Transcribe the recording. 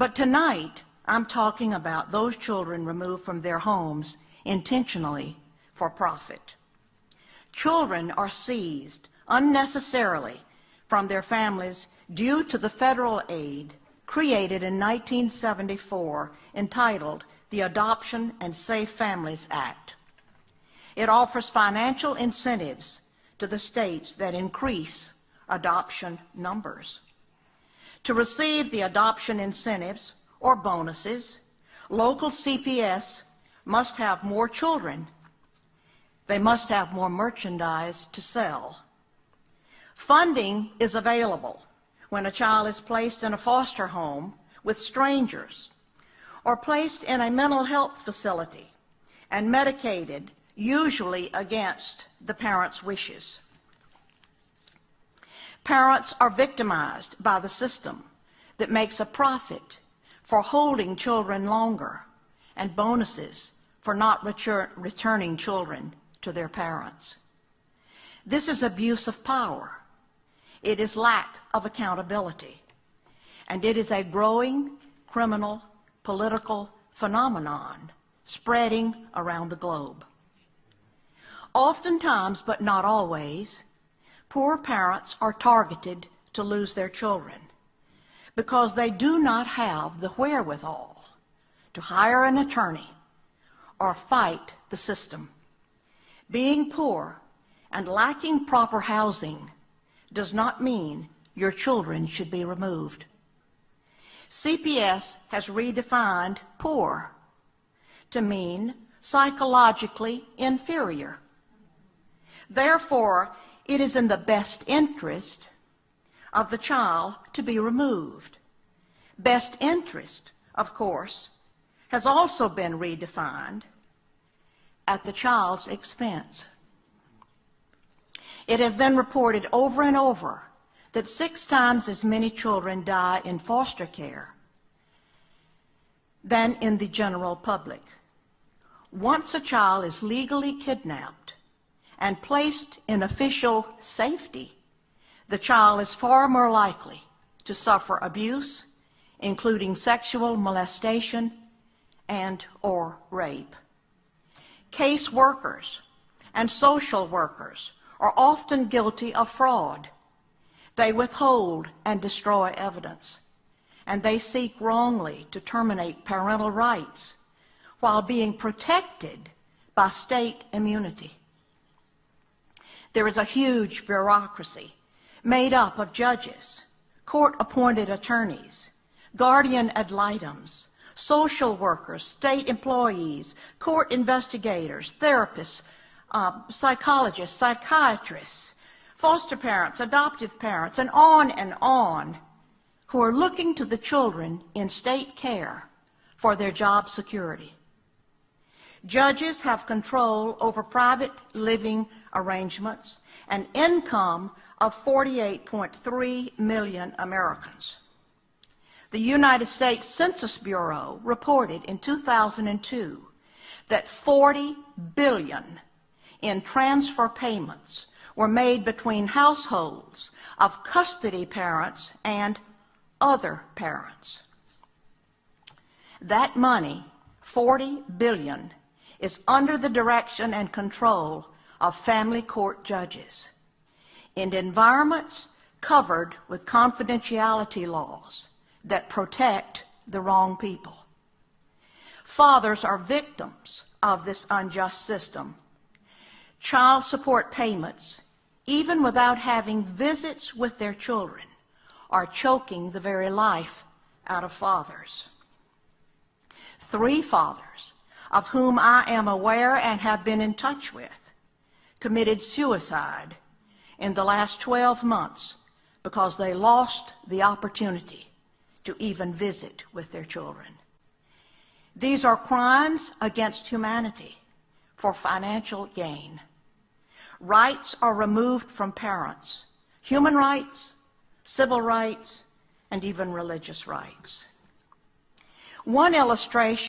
But tonight, I'm talking about those children removed from their homes intentionally for profit. Children are seized unnecessarily from their families due to the federal aid created in 1974 entitled the Adoption and Safe Families Act. It offers financial incentives to the states that increase adoption numbers. To receive the adoption incentives or bonuses, local CPS must have more children. They must have more merchandise to sell. Funding is available when a child is placed in a foster home with strangers or placed in a mental health facility and medicated, usually against the parents' wishes. Parents are victimized by the system that makes a profit for holding children longer and bonuses for not returning children to their parents. This is abuse of power. It is lack of accountability, and it is a growing criminal political phenomenon spreading around the globe. Oftentimes, but not always, poor parents are targeted to lose their children because they do not have the wherewithal to hire an attorney or fight the system. Being poor and lacking proper housing does not mean your children should be removed. CPS has redefined poor to mean psychologically inferior. Therefore, it is in the best interest of the child to be removed. Best interest, of course, has also been redefined at the child's expense. It has been reported over and over that 6 times as many children die in foster care than in the general public. Once a child is legally kidnapped and placed in official safety, the child is far more likely to suffer abuse, including sexual molestation and/or rape. Case workers and social workers are often guilty of fraud. They withhold and destroy evidence, and they seek wrongly to terminate parental rights while being protected by state immunity. There is a huge bureaucracy made up of judges, court-appointed attorneys, guardian ad litems, social workers, state employees, court investigators, therapists, psychologists, psychiatrists, foster parents, adoptive parents, and on, who are looking to the children in state care for their job security. Judges have control over private living arrangements and income of 48.3 million Americans. The United States Census Bureau reported in 2002 that 40 billion in transfer payments were made between households of custody parents and other parents. That money, 40 billion, is under the direction and control of family court judges in environments covered with confidentiality laws that protect the wrong people. Fathers are victims of this unjust system. Child support payments, even without having visits with their children, are choking the very life out of fathers. 3 fathers, of whom I am aware and have been in touch with, committed suicide in the last 12 months because they lost the opportunity to even visit with their children. These are crimes against humanity for financial gain. Rights are removed from parents, human rights, civil rights, and even religious rights. One illustration